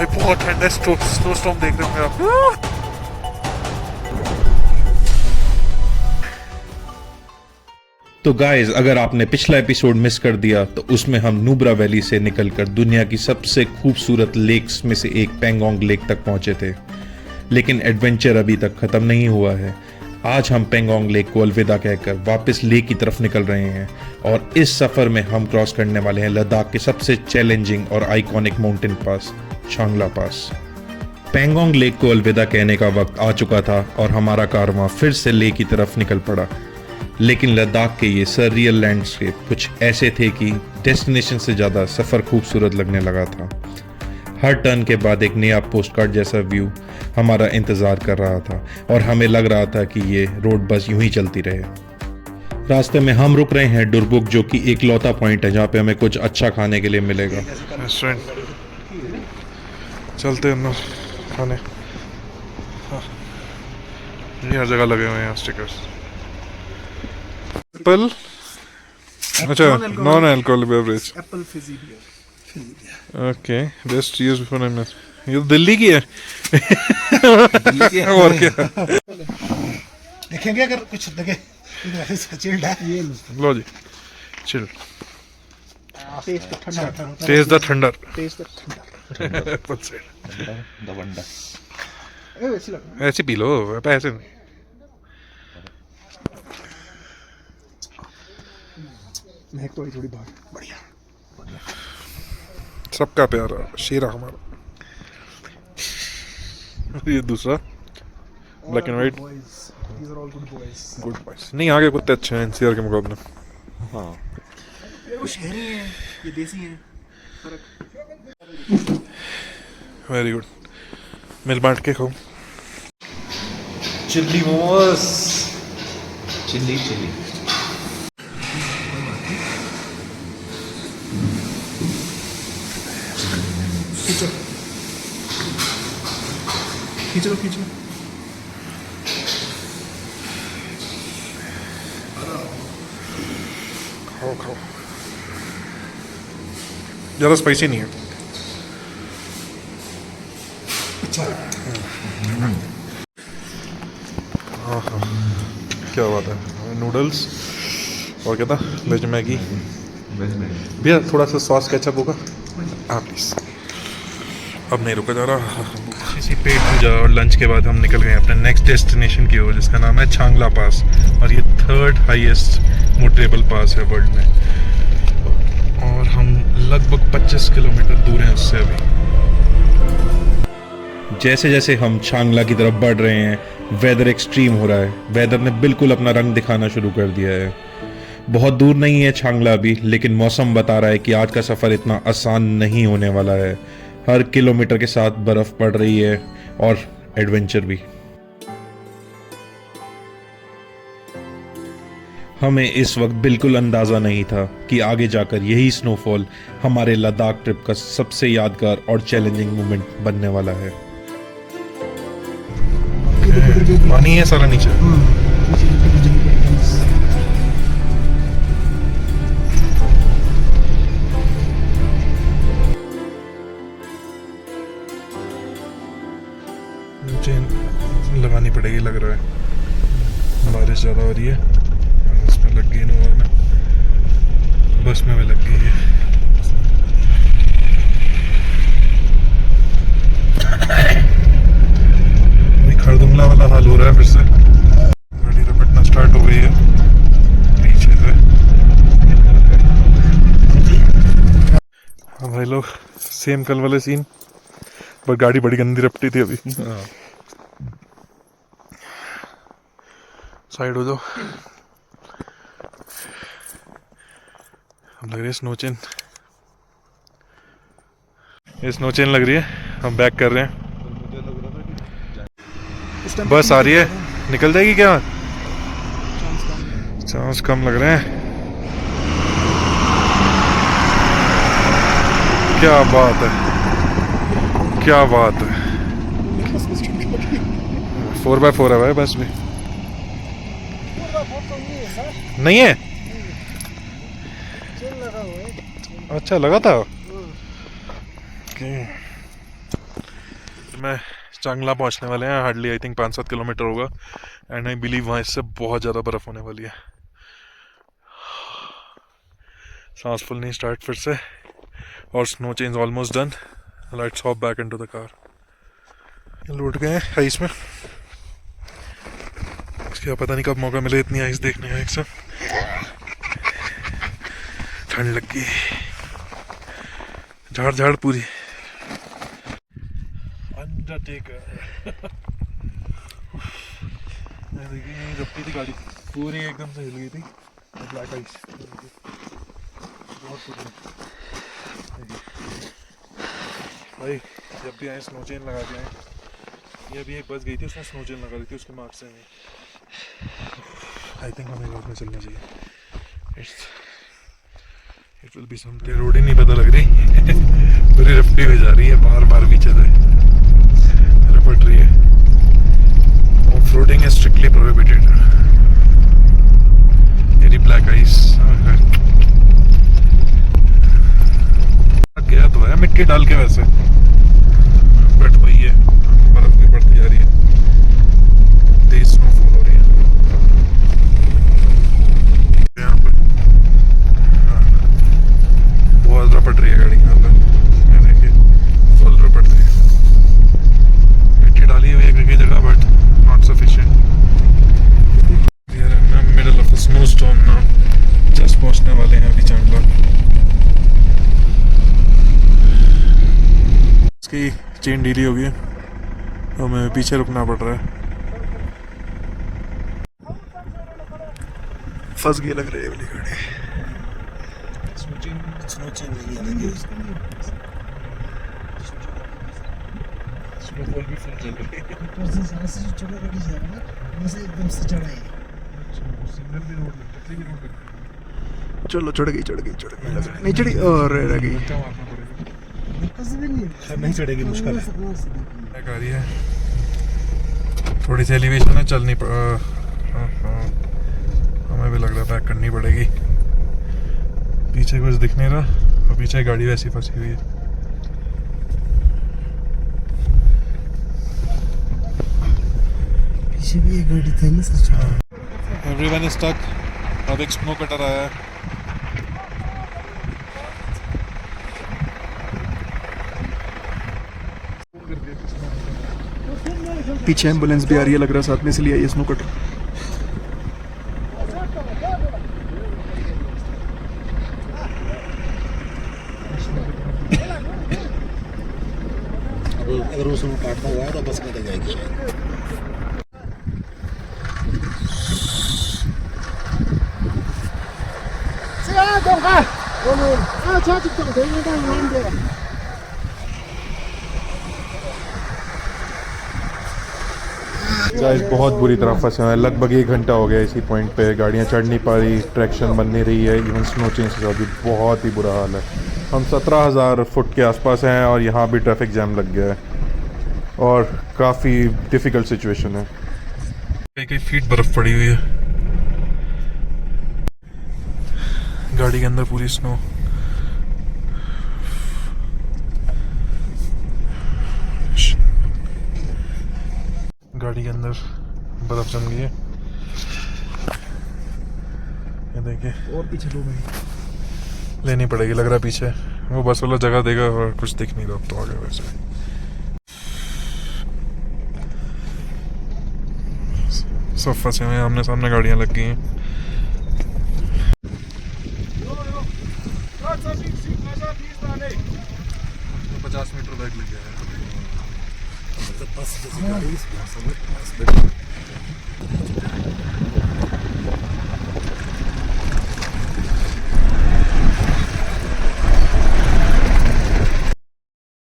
भाई बहुत ठंड है, स्नो स्टॉर्म देख रहे होंगे आप। तो गाइस, अगर आपने पिछला एपिसोड मिस कर दिया तो उसमें हम नुब्रा वैली से निकलकर दुनिया की सबसे खूबसूरत लेक्स में से एक पेंगोंग लेक तक पहुंचे थे। लेकिन एडवेंचर अभी तक खत्म नहीं हुआ है। आज हम पेंगोंग लेक को अलविदा कहकर वापस लेक की तरफ निकल रहे हैं और इस सफर में हम क्रॉस करने वाले हैं लद्दाख के सबसे चैलेंजिंग और आइकॉनिक माउंटेन पास, चांगला पास। पेंगोंग लेक को अलविदा कहने का वक्त आ चुका था और हमारा कारवां फिर से लेक की तरफ निकल पड़ा। लेकिन लद्दाख के ये सररियल लैंडस्केप कुछ ऐसे थे कि डेस्टिनेशन से ज़्यादा सफ़र खूबसूरत लगने लगा था। हर टर्न के बाद एक नया पोस्टकार्ड जैसा व्यू हमारा इंतज़ार कर रहा था और हमें लग रहा था कि ये रोड बस यूं ही चलती रहे। रास्ते में हम रुक रहे हैं डुरबुक, जो कि एक लौता पॉइंट है जहाँ पे हमें कुछ अच्छा खाने के लिए मिलेगा। रेस्टोरेंट चलते हैं अंदर खाने। ये हर जगह लगे हुए हैं स्टिकर्स। एप्पल, अच्छा, non alcoholic beverage, apple fizzy beer. Okay, best use before I miss. ये तो दिल्ली की है। और क्या देखेंगे अगर कुछ लगे चिल्ड है। ये लो जी, चिल। टेस्ट ठंडा, टेस्ट द ठंडर, टेस्ट ठंडा। एप्पल साइडर दवंडा। वैसे लग ऐसे पी लो, ऐसे नहीं। महक तो थोड़ी बाहर बढ़िया। सबका प्यारा शेरा हमारा। ये दूसरा black and white, These are all good boys. Good boys. नहीं, आगे कुत्ते अच्छे हैं एनसीआर के मुकाबले। हाँ, वो शहरी हैं, ये देसी हैं। Very good. मिल बांट के खाओ। Chilli momos, chilli chilli. खींचो खींचो। खाओ खाओ, ज़्यादा स्पाइसी नहीं है। अच्छा, हाँ हाँ, क्या बात है। नूडल्स और क्या था, वेज मैगी। भैया थोड़ा सा सॉस केचप होगा? हाँ प्लीज़। अब नहीं रुका जा रहा। इसी पेट पूजा और लंच के बाद हम निकल गए अपने नेक्स्ट डेस्टिनेशन की ओर, जिसका नाम है चांगला पास, और ये 3rd हाईएस्ट मोटरेबल पास है वर्ल्ड में। और हम लगभग 25 किलोमीटर दूर हैं उससे अभी। जैसे जैसे हम चांगला की तरफ बढ़ रहे हैं, वेदर एक्सट्रीम हो रहा है। वेदर ने बिल्कुल अपना रंग दिखाना शुरू कर दिया है। बहुत दूर नहीं है चांगला अभी, लेकिन मौसम बता रहा है कि आज का सफ़र इतना आसान नहीं होने वाला है। हर किलोमीटर के साथ बर्फ़ पड़ रही है और एडवेंचर भी। हमें इस वक्त बिल्कुल अंदाज़ा नहीं था कि आगे जाकर यही स्नोफॉल हमारे लद्दाख ट्रिप का सबसे यादगार और चैलेंजिंग मोमेंट बनने वाला है। पानी है सारा नीचे। चेन लगानी पड़ेगी लग रहा है, बारिश ज़्यादा हो रही है। उसमें लग गई नोवा में, बस में भी लग गई है। वही खरदुंगला वाला हाल हो रहा है फिर से। गाड़ी रपटना स्टार्ट हो गई है पीछे से। हाँ भाई लोग, सेम कल वाले सीन, पर गाड़ी बड़ी गंदी रपटी थी अभी। साइड हो जाओ। हम लग रही है स्नो चेन, ये स्नो चेन लग रही है। हम बैक कर रहे हैं, बस आ रही है। निकल जाएगी क्या? चांस कम लग रहे हैं। क्या बात है, क्या बात है। 4x4 है भाई बस भी। नहीं है? अच्छा लगा था। ओके। में चांगला पहुंचने वाले हैं, हार्डली आई थिंक 5-7 किलोमीटर होगा, एंड आई बिलीव वहाँ इससे बहुत ज़्यादा बर्फ़ होने वाली है। सांस फुलनी स्टार्ट फिर से, और snow change almost done. Let's hop back into the car. लौट गए हैं आइस में, इसका पता नहीं कब मौका मिले इतनी आइस देखने का। एक सब ठंड लग गई, झाड़ झाड़ पूरी। अंडरटेकर देखिए, रफ्ती थी गाड़ी पूरी एकदम से हिल गई थी। ब्लैक आइस बहुत भाई, जब भी आए स्नो चेन लगा के आए। ये अभी एक बस गई थी, उसने स्नो चेन लगा दी थी, उसके मार्क्स से हमें आई थिंक हमें रोड में चलना चाहिए। It will be something. Road ही नहीं पता लग रही पूरी रफ्ती हो जा रही है, बार बार पीछे से रपट रही है। Off roading is strictly prohibited. Very black ice. गया तो है मिट्टी डाल के वैसे, बट वही है, बर्फ भी बढ़ती जा रही है, तेज स्नोफॉल हो रही है यहाँ पर। हाँ, बहुत रपट रही है गाड़ी यहाँ पर, ये देखिए फुल रपट रही है। मिट्टी डाली हुई है कई जगह, but not sufficient. We are in the middle of a snow storm now. Just पहुंचने वाले हैं अभी चांगला। इसकी चेन ढीली हो गई है, तो हमें पीछे रुकना पड़ रहा है। फंस गई लग रही है वाली गाड़ी। स्नो चेन नहीं है देखिए उसके लिए। स्नोफॉल भी फुल चल रही है। ऊपर से जहाँ से जो चढ़ा गाड़ी जा रहा है ना, वहाँ से एकदम से चढ़ा है। सिग्नल भी रोड लग रही है, रोड लग चलो चढ़ गई नहीं चढ़ी और रह गई। रही है। मारना पड़ेगा, नहीं चढ़ेगी, मुश्किल है। आ रही है थोड़ी सी एलिवेशन है, चल नहीं हमें भी लग रहा है पैक करनी पड़ेगी। पीछे कुछ दिख नहीं रहा, और पीछे गाड़ी वैसी फंसी हुई है। पीछे भी एक गाड़ी थी ना सच। Everyone is stuck. अब एक स्नो कटर आया है। पीछे एम्बुलेंस भी आ रही है लग रहा है साथ में, इसलिए ये स्नो कटर। अगर वो स्नो काटता हुआ है तो बस निकल जाएगी शायद। गाइस बहुत बुरी तरह फंसे हुए हैं। लगभग 1 घंटा हो गया इसी पॉइंट पे, गाड़ियाँ चढ़ नहीं पा रही, ट्रैक्शन बन नहीं रही है। इवन स्नो चेंज का भी बहुत ही बुरा हाल है। हम 17,000 फुट के आसपास हैं और यहाँ भी ट्रैफिक जैम लग गया है और काफ़ी डिफ़िकल्ट सिचुएशन है। कई फीट बर्फ पड़ी हुई है गाड़ी के अंदर, पूरी स्नो। गाड़ी के अंदर बर्फ जम गई है, ये देखिए। और पीछे लो भाई, लेनी पड़ेगी लग रहा है पीछे, वो बस वाला जगह देगा और कुछ दिख नहीं रहा अब तो आगे वैसे। सब फंसे हुए हैं, आमने सामने गाड़ियां लग गई हैं। 50 मीटर बैक लग गया है।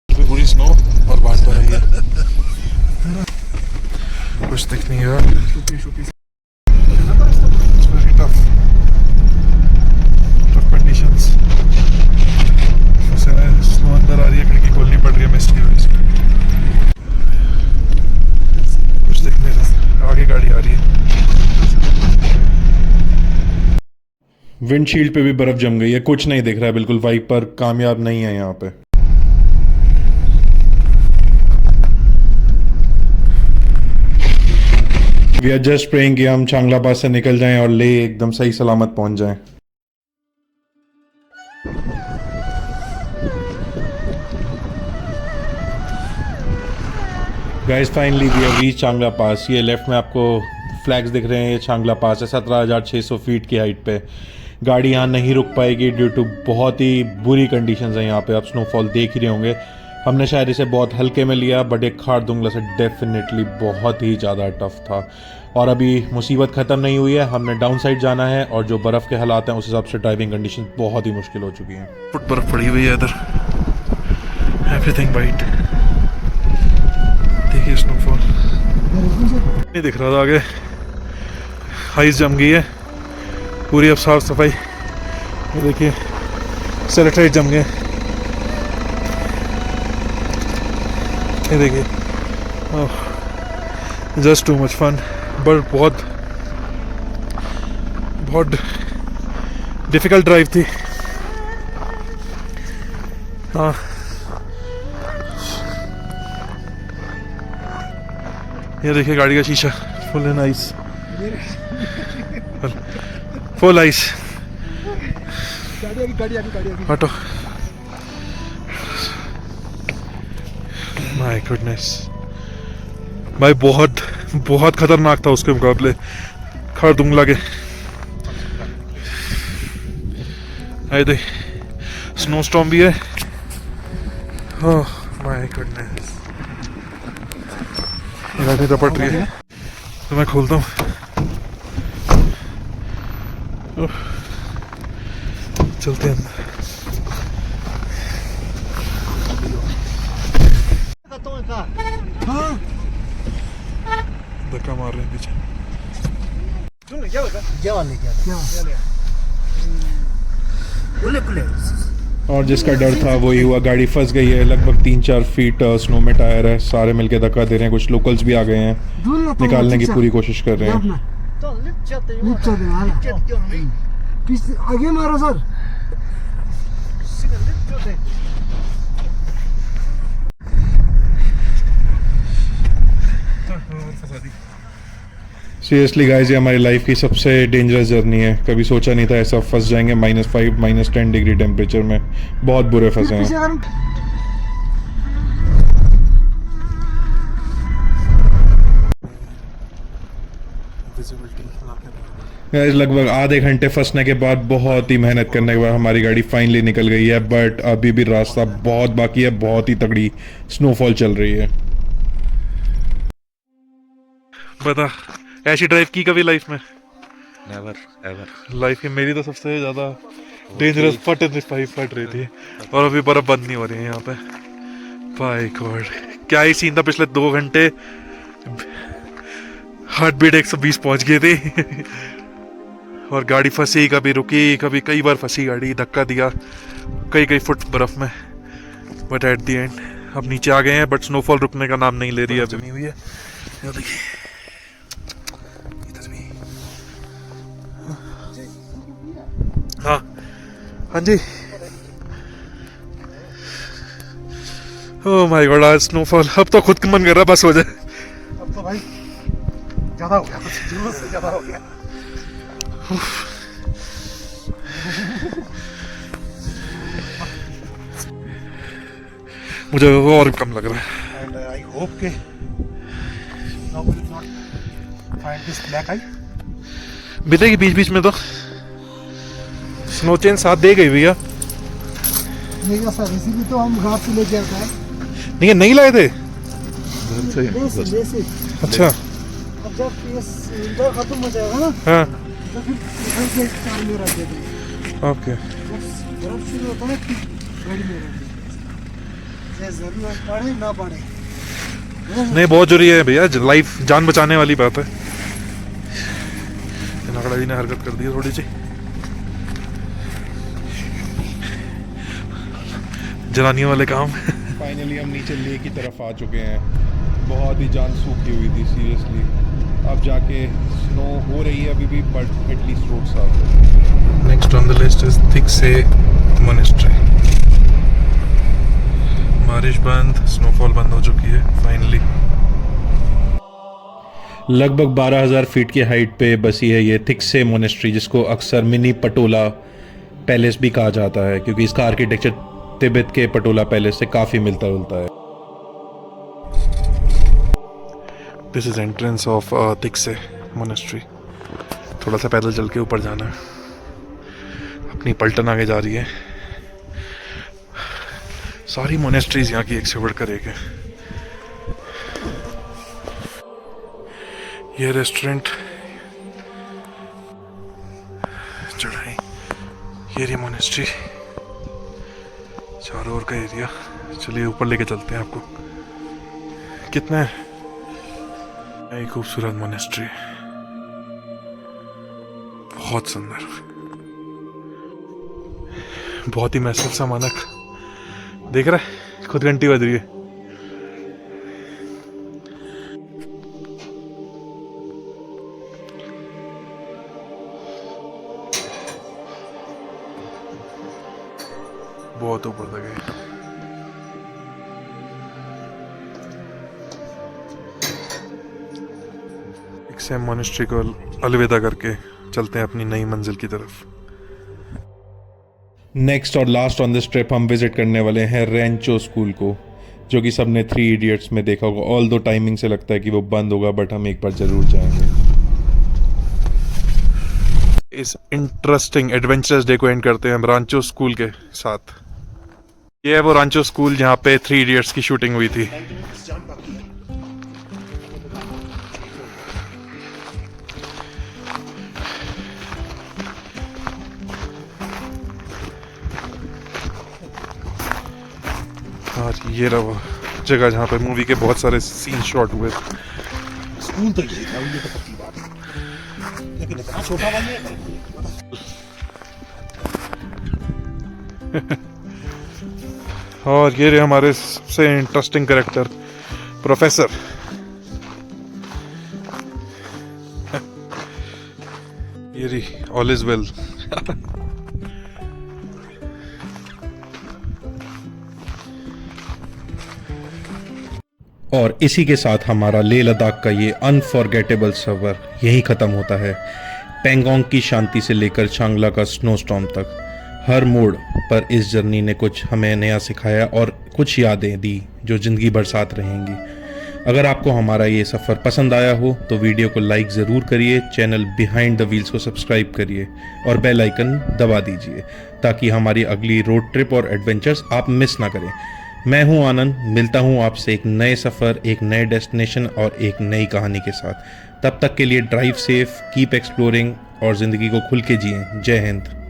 पूरी स्नो और बांट तो रही है, कुछ दिख नहीं रहा। Tough conditions. स्नो अंदर आ रही है, खिड़की खोलनी पड़ रही है मिस्ट की वजह से। कुछ दिख नहीं रहा, आगे गाड़ी आ रही है। विंडशील्ड पे भी बर्फ जम गई है, कुछ नहीं दिख रहा है बिल्कुल। वाइपर कामयाब नहीं है यहाँ पे। वी आर जस्ट प्रेइंग कि हम चांगला पास से निकल जाएं और ले एकदम सही सलामत पहुंच जाएं। Guys finally we have reach Changla pass. ये लेफ्ट में आपको फ्लैग्स दिख रहे हैं, ये चांगला पास है 17,600 फीट की हाइट पे। गाड़ी यहाँ नहीं रुक पाएगी ड्यू टू बहुत ही बुरी कंडीशंस हैं यहाँ पे। आप स्नोफॉल देख ही रहे होंगे। हमने शायद इसे बहुत हल्के में लिया, बट एक खारदुंगला से डेफिनेटली बहुत ही ज़्यादा टफ था। और अभी मुसीबत ख़त्म नहीं हुई है, हमने डाउन साइड जाना है और जो बर्फ़ के हालात हैं उस हिसाब से ड्राइविंग कंडीशन बहुत ही मुश्किल हो चुकी हैं। फुट बर्फ पड़ी हुई है इधर, एवरीथिंग वाइट। देखिए स्नोफॉल नहीं दिख रहा था आगे, आइस जम गई है पूरी। अब साफ सफाई, ये देखिए सेलेक्टाइट जम गए, ये देखिए। Just too much fun, but बहुत डिफिकल्ट ड्राइव थी। हाँ ये देखिए गाड़ी का शीशा full in ice, full ice. हटो, माय गुडनेस भाई, बहुत खतरनाक था उसके मुकाबले खारदुंगला के। आए थे स्नो स्टॉर्म भी है। ओह माय गुडनेस, गाड़ी रपट रही है तो मैं खोलता हूँ। चलते हैं अंदर। धक्का मार रहे हैं पीछे। और जिसका डर था वही हुआ, गाड़ी फंस गई है। लगभग 3-4 फीट स्नो में टायर है, सारे मिलके धक्का दे रहे हैं। कुछ लोकल्स भी आ गए हैं, निकालने की पूरी कोशिश कर रहे हैं। आगे मारो सर। सीरियसली गाइस, ये हमारी लाइफ की सबसे डेंजरस जर्नी है। कभी सोचा नहीं था ऐसा फंस जाएंगे -5 -10 डिग्री टेम्परेचर में। बहुत बुरे फंसे हैं गाइस। लगभग आधे घंटे फंसने के बाद, बहुत ही मेहनत करने के बाद हमारी गाड़ी फाइनली निकल गई है। बट अभी भी रास्ता बहुत बाकी है, बहुत ही तगड़ी स्नोफॉल चल रही है। बता, ऐसी ड्राइव की कभी लाइफ में? Never ever. लाइफ की मेरी तो सबसे ज़्यादा डेंजरस फट रही थी, और अभी बर्फ बंद नहीं हो रही है यहाँ पे। बाय गॉड, क्या ही सीन था पिछले 2 घंटे। हार्ट बीट 120 पहुँच गए थे। और गाड़ी फंसी, कभी रुकी, कभी कई बार फंसी गाड़ी, धक्का दिया कई फुट बर्फ में। बट एट द एंड अब नीचे आ गए हैं, बट स्नोफॉल रुकने का नाम नहीं ले रही है। जमी हुई है, देखिए। हाँ हाँ जी। ओह माय गॉड, आज स्नोफॉल। अब तो खुद का मन कर रहा बस हो जाए। अब तो भाई ज्यादा हो गया, कुछ जरूरत से ज्यादा हो गया। मुझे वो और कम लग रहा है। And I hope के now will not find this black eye. मिलेगी बीच बीच में तो। स्नो चेन साथ दे गई भैया। नहीं सर, इसीलिए तो हम घाट से लेके आते हैं। नहीं लाए थे। जैसे अच्छा, अब जब ये विंटर खत्म हो जाएगा ना, हाँ तो फिर घर के कार में रख देते। ओके। बर्फ शुरू होता है फिर गाड़ी में रख देते। चाहे जरूरत पड़े ना पड़े। नहीं, बहुत जरूरी है भैया, लाइफ जान बचाने वाली बात है। नागड़ा जी ने हरकत कर दी है थोड़ी सी। जलानियों वाले काम। फाइनली हम नीचे ले की तरफ आ चुके हैं। बहुत ही जान सूखी हुई थी सीरियसली। अब जाके स्नो हो रही है अभी भी, बट एटलीस्ट रोड साफ है। Next on the list is thick से मोनेस्ट्री। बारिश बंद, स्नोफॉल बंद हो चुकी है फाइनली। लगभग 12,000 फीट की हाइट पे बसी है ये थिक्से मोनेस्ट्री, जिसको अक्सर मिनी पटोला पैलेस भी कहा जाता है, क्योंकि इसका आर्किटेक्चर तिब्बत के पटोला पैलेस से काफ़ी मिलता जुलता है। This is entrance of Thiksey monastery. थोड़ा सा पैदल चल के ऊपर जाना है। अपनी पलटन आगे जा रही है। सारी मोनेस्ट्रीज यहाँ की एक से बढ़कर एक है। ये रेस्टोरेंट, चढ़ाई, ये रही मोनेस्ट्री, चारों ओर का एरिया। चलिए ऊपर लेके चलते हैं आपको। कितना है? एक खूबसूरत मोनेस्ट्री, बहुत सुंदर, बहुत ही महसूस सा मानक। देख रहा है, खुद घंटी बज रही है। बहुत ऊपर तक है। थिक्से मोनेस्ट्री को अलविदा करके चलते हैं अपनी नई मंजिल की तरफ। नेक्स्ट और लास्ट ऑन दिस ट्रिप हम विजिट करने वाले हैं रैंचो स्कूल को, जो कि सबने 3 इडियट्स में देखा होगा। ऑल दो टाइमिंग से लगता है कि वो बंद होगा, बट हम एक बार जरूर जाएंगे। इस इंटरेस्टिंग एडवेंचरस डे को एंड करते हैं हम रांचो स्कूल के साथ। ये है वो रांचो स्कूल जहाँ पे 3 इडियट्स की शूटिंग हुई थी। और ये रहा वो जगह जहाँ पे मूवी के बहुत सारे सीन शॉट हुए। स्कूल तो यही था, ये तो पक्की बात है, लेकिन इतना छोटा बन गया। और ये रहे हमारे सबसे इंटरेस्टिंग कैरेक्टर प्रोफेसर। ये रही ऑल इज वेल। और इसी के साथ हमारा लेह लद्दाख का ये अनफॉरगेटेबल सफर यही ख़त्म होता है। पेंगोंग की शांति से लेकर चांगला का स्नोस्टॉर्म तक हर मोड़ पर इस जर्नी ने कुछ हमें नया सिखाया और कुछ यादें दी जो ज़िंदगी भर साथ रहेंगी। अगर आपको हमारा ये सफ़र पसंद आया हो तो वीडियो को लाइक ज़रूर करिए, चैनल बिहाइंड द व्हील्स को सब्सक्राइब करिए और बेल आइकन दबा दीजिए ताकि हमारी अगली रोड ट्रिप और एडवेंचर्स आप मिस ना करें। मैं हूं आनंद, मिलता हूं आपसे एक नए सफ़र, एक नए डेस्टिनेशन और एक नई कहानी के साथ। तब तक के लिए ड्राइव सेफ, कीप एक्सप्लोरिंग और ज़िंदगी को खुल के जिएं। जय हिंद।